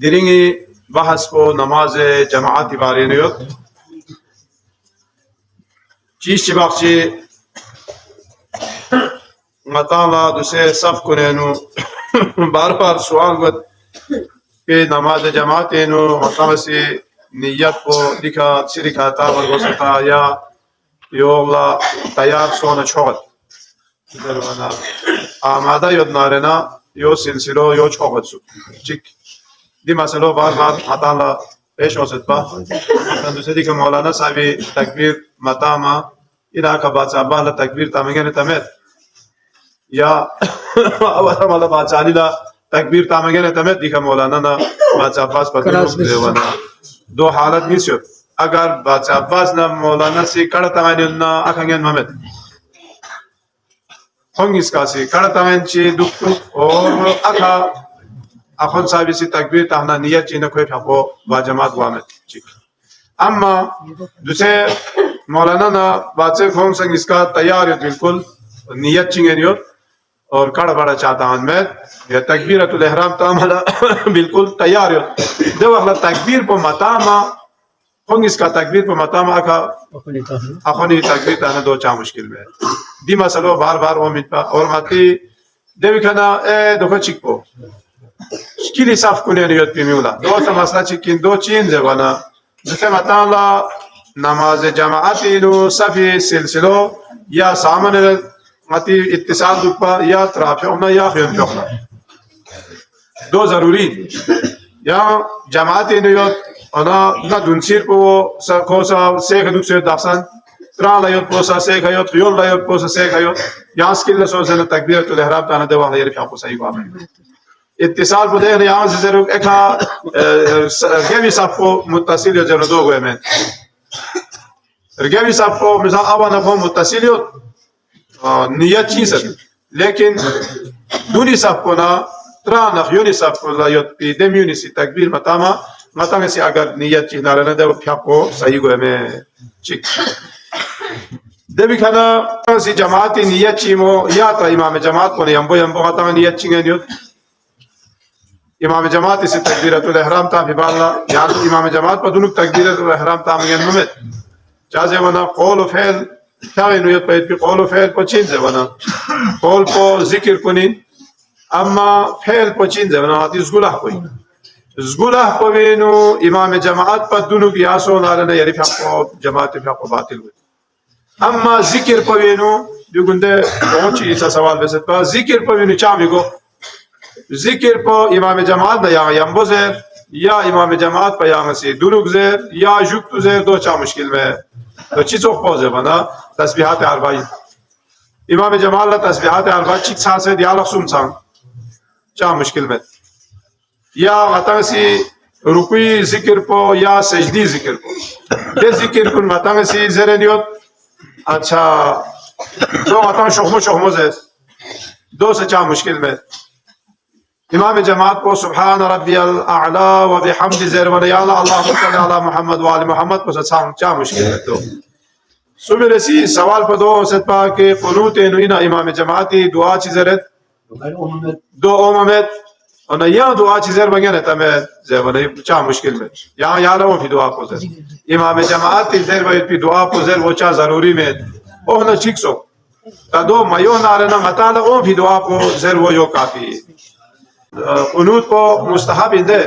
Diringi bahas po namaz cemaati bareniyor. Çiş bakçı matala duse saf kunenu bar bar sual got ke namaz cemaati nu matamasi niyat po dika sirikata vargosata ya yolla tayar sona çoğat. Dervana amada yodnarena yo silsilo yo çoğat su. Çık. دی مسئله بار بار مطالعه پیش آسد با دوسری که مولانا صاحبی تکبیر مطامه اینا که بادشاہ بالا تکبیر تامگن تمت یا اولا مولا بادشاہ لا تکبیر تامگن تمت دیگه مولانا نا بادشاہ باز پکرو دیوانا دو حالت نیست اگر بادشاہ باز نا مولانا سی کڑا تامگن نا اخنگن محمد خونگیس کاسی کڑا تامگن چی دکتو اور اخا اخون صاحب سی تکبیر تانا نیت چینه کوئی پھپو با جماعت وامد چیک اما دوسرے مولانا نا بادشاہ خون سنگ اس کا تیار ہے بالکل نیت چینگے نیت اور کڑ بڑا چاہتا ہوں میں یہ تکبیرۃ الاحرام تاملا بالکل تیار ہے دو وقت تکبیر پو متاما خون اس کا تکبیر پو متاما اکا اخونی تکبیر تانا دو چا مشکل میں دی مسئلہ بار بار امید پا اور ماتی دیوی کنا دو چیک پو شکلی صاف کنه نیت پیمیولا دو تا مسئله چیکین دو چین زبانا جسه مطالعه نماز جماعتی نو صفی سلسلو یا سامان متی اتصال دوپا یا ترافیقنا یا خیانفیقنا دو ضروری یا جماعتی نیت انا نا دونسیر پو کوسا سیخ دوکسیر داخسان تران لیت پوسا سیخ ایت خیول لیت پوسا سیخ ایت یا اسکیل سوزن تکبیرۃ الاحرام تانا دو واحد یرفع کو صحیح باب اتصال بده یہاں سے ضرور ایک رگوی صاحب کو متصل ہو جنو دو گئے میں رگوی صاحب کو مثال آبانا کو متصل ہو نیت چیز ہے لیکن دونی صاحب کو نا ترانخ یونی صاحب کو لایت پی دمیونی سی تکبیر متاما سی اگر نیت چیز نارنا دے وہ پھیاق کو صحیح گئے میں چک دبی کھانا سی جماعتی نیت چیمو یا تا امام جماعت کو نیمبو متاما نیت چینگے نیت امام جماعت سے تکبیرۃ الاحرام تا ببالا یا امام جماعت پر دونوں تکبیرۃ الاحرام تا مگن محمد جازه ونا قول و فعل تاوی نو یت پید قول و فعل پچین زبنا قول کو ذکر کنین اما فعل پچین زبنا حدیث گلہ کوئی زگلہ پوینو امام جماعت پر دونوں قیاسو نارنا یری فقو جماعت فقو باطل ہوئی اما ذکر پوینو جو گندے بہت چیز سوال بسد پا ذکر پوینو چامی گو ذکر پا امام جماعت دا یا یمبو زیر یا امام جماعت پا یا سی دروگ زیر یا جوکتو زیر دو چا مشکل میں دو چیزوں پوزے بنا تسبیحات اربعی امام جماعت لا تسبیحات اربعی چیک سا سے دیالک سوم سان چا مشکل میں یا مطلب سی رکوی ذکر پا یا سجدی ذکر پا دے ذکر کن مطلب سی زیرینیوت اچھا دو مطلب شخمو زیر دو سے چا مشکل میں امام جماعت کو سبحان ربی الاعلی و بحمد زیر و یا اللہ اللہم صلی علی محمد و آل محمد کو ساتھ چا مشکل ہے تو صبح رسی سوال پر دو ست پا کہ قنوت نوینا امام جماعتی دعا چیزرت دو امامت اور یا دعا چیزر بگن ہے میں زیر چا مشکل میں یا لو بھی دعا کو زیر امام جماعتی زیر پی دعا کو زیر وہ چا ضروری میں اوہ نہ چیک سو تا دو میو نارنا مطالعہ او بھی دعا کو زیر وہ یو کافی قنوت کو مستحب اندے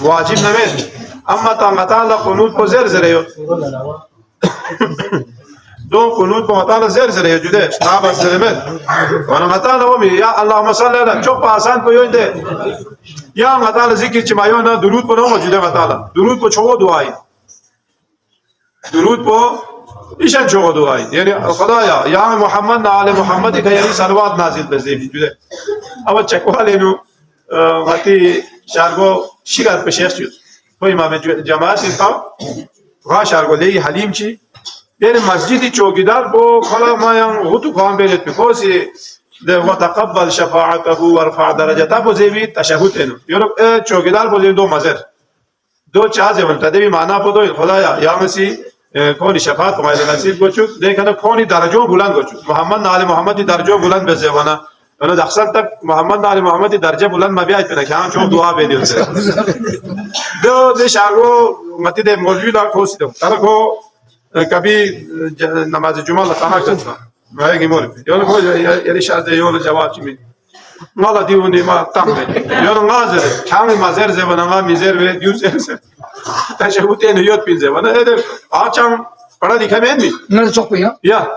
واجب نمید اما تا مطالعہ قنوت کو زیر زیر دو قنوت کو مطالعہ زیر زیر جدے صحابہ زیر میں وانا مطالعہ ہومی یا اللہم صلی اللہ چوک پا آسان کو یو اندے یا مطالعہ ذکر چمایونا درود کو نو جدے مطالعہ درود کو چھو دعائی درود کو ایشن چھو دعائی یعنی خدایا یا محمد نا آل محمد کا یعنی صلوات نازل بزیبی جدے اما چکوالے نو وقتی شارگو شیرات پر شیخ چیز تو امام جماعت سلطان وہاں شارگو لئی حلیم چی یعنی مسجدی چوکیدار کو کھلا مایاں غطو خوان بیلت پی خوصی وتقبل شفاعته ورفع درجته بزیبی تشہود اینو یونو چوکیدار بزیبی دو مزر دو چازے ونتا دیوی معنی پا دوئی خدایا یا مسیح کونی شفاعت کمائی نصیب گوچو دیکھنا کونی درجوں بلند گوچو محمد نال محمد درجوں بلند بزیوانا Ona daksan tak Muhammad Ali Muhammadi darja bulan mabiyat pena kya çok dua ediyor se. Do de şargo mati de mevcuda kosi do. Tara ko kabi namaz cuma la tamak çatma. Maya ki mor. Yolu ko yeri şarde yolu cevap kimi. Mala diuni ma tam be. Yolu ngazır. Kami mazer zebana mizer ve yüzer. Teşebbüt en yot bin zebana. Ede açam para dikhamen mi? Ne çok bu ya? Ya.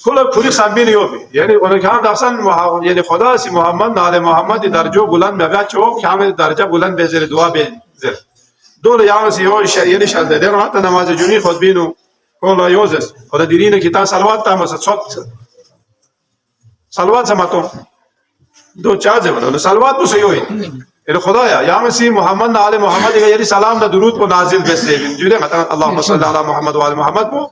کل پوری سنبیل یوبی یعنی اون که هم داشتن یعنی خدا سی محمد نال محمد درجه بلند میاد چه که هم درجه بلند بذاره دعا بذاره دول یعنی سی هو یعنی شد ده نه حتی نماز جمعی خود بینو کل یوزس خدا دیرینه که تا صلوات تا مثلا صد صلوات سماتو دو چازه ونه صلوات بس یوی یعنی خدایا یعنی سی محمد نال محمد یعنی سلام و درود کو نازل بسازیم جوره مثلا اللهم صل علی محمد و آل محمد بو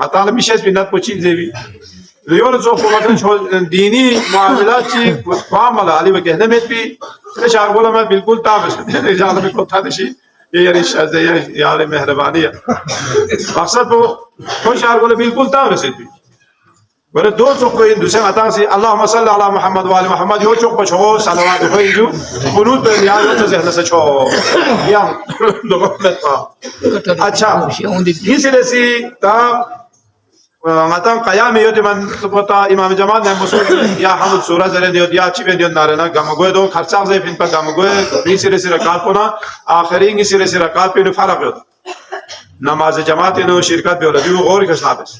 مثلا میشه بینات پوچین زیوی لیون زو خودتون شو دینی معاملات چی فهم علی و که نمیت بی اشار بولا من بالکل تابش جان می کوتا دشی یه شازه یار مهربانی مقصد بو اشار بولا بالکل تابش بی ولی دو زو کوین دوسرا اتان سی اللهم صل علی محمد و آل محمد یو چوک پچو صلوات کوین جو قنوت به یاد تو ذهن سے چو یا لغت اچھا اس لیے سی تا مثلا قیام یوت من پتا امام جماعت نے مسعود یا حمد سورہ زره دیو یا چی دیو نارنا گمگو دو خرچا ز فین پر گمگو نی سره سره رکعت پنا آخری نی سره سره رکعت په فرق یوت نماز جماعت نو شرکت به ولدی غور کسابس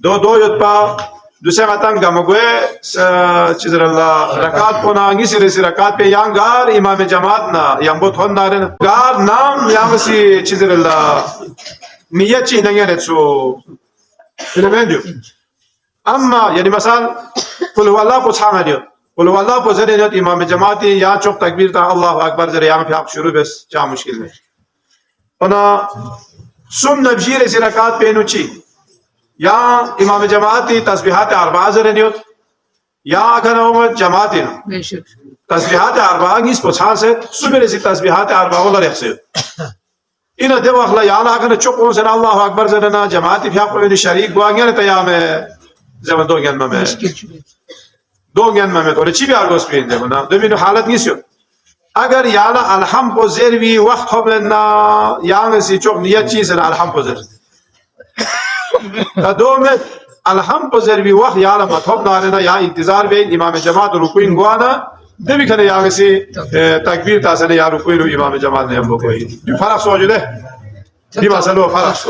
دو یوت پا دوسرا مثلا گمگو چیزر الله رکعت پنا نی سره سره رکعت په یانگار امام جماعت نا یمبو تھون نارنا گار نام یامسی چیزر الله میه چی نگه سو diyor. Ama yani mesela kul huvallah ko sana diyor. Kul huvallah ko zere diyor imam cemaati ya çok takbir ta Allahu Ekber zere ya fi şuru bes ça müşkil ne. Ona sunna bjire si rakat penu çi. Ya imam cemaati tasbihat arba'a zere diyor. Ya kana o cemaati. Tasbihat arba'a gis poçaset subere si tasbihat arba'a olar yaksıyor. İna devakla yağla hakkında çok olsun Allahu Ekber zedena cemaati fiyaklı şerik bu angene teyame zaman do gelmeme öyle çi bir argos beyinde buna demin halat nisiyor agar yağla alham po zervi vakt hoblena yağlısı çok niyet çiğsin alham po zer tadomet alham po zervi vakt yağla mathob narena ya intizar beyin imam cemaat rukuin guana devi kane yağlısı takbir tasene ya rukuinu imam cemaat ne yapıyor koy bir fark soğucude bir masalo fark so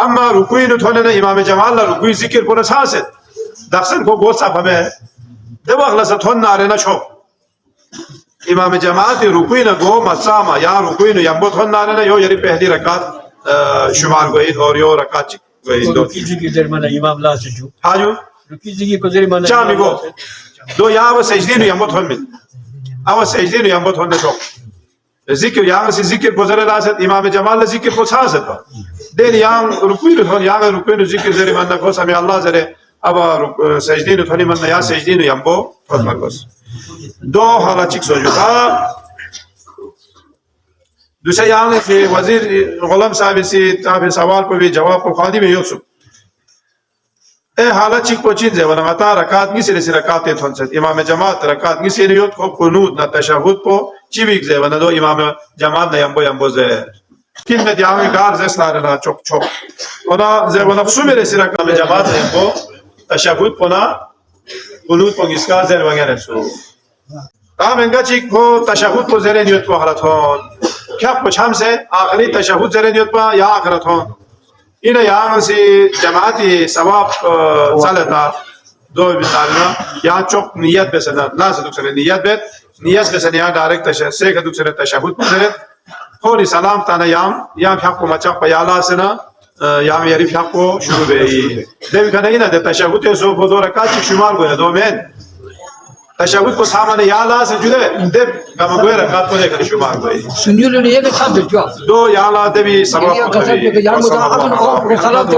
اما رکوع نتونه نه امام جمال لا رکوع ذکر کنه ساست داخل کو گوت صاحب همه ده واخلا ستون ناره نه شو امام جماعت رکوع نه گو مساما یا رکوع نه یمبو تون ناره نه یو یری پہلی رکعت شمار گوید اور یو رکعت گوید دو رکوع ذکر معنی امام لا سجو ہاجو رکوع ذکر کو ذکر معنی چا میگو دو یا و سجدی نه یمبو تون می او سجدی نه یمبو تون نه شو ذکر یہاں سے ذکر گزر راست امام جمال نے ذکر کو ساست دین یہاں رکوع نتون یہاں رکوع نو ذکر زری من کو سمی اللہ زری ابا سجدی نتونی من یا سجدی نو یمبو فتح گوس دو حالا چیک سوجودا دوسرے یہاں سے وزیر غلام صاحب سے تابع سوال کو بھی جواب کو خادم یوسف اے حالت چیک پوچین زے ورنہ متا رکعت می سے رکعت تھون سے امام جماعت رکعت می سے یوت کو قنوت نہ تشہد کو چیویک زے ورنہ دو امام جماعت نہ یمبو زے کلمه دیامی گار زسنارنا çok ona ze ona sumere sirakam cemaat yembo tashahhud pona qunut po giskar zer wagere so تام انگا چی کو تشهد کو زیر نیت کو حالتون کیا کچھ ہم سے آخری تشهد زیر نیت پا یا آخرتون اینا یہاں سی جماعتی ثواب سالتا دو بتاعنا یا چوک نیت بسنا لازم دوسرے نیت بيت نیت بسنا یا ڈائریکٹ تشهد سے کہ دوسرے تشهد بسنا خوني سلام تانا يام حقو مچاق بيالا سنا يام يريف حقو شروع بي دم كان هنا ده تشهد يسو بدو ركعت شمار گوه دو من تشهد کو سامنے يالا سجده دم كما گوه ركعت کو ده شمار گوه سنجول ne yake çadır diyor. دو يالا دبي سبب Ya kasap ya mutağın o salat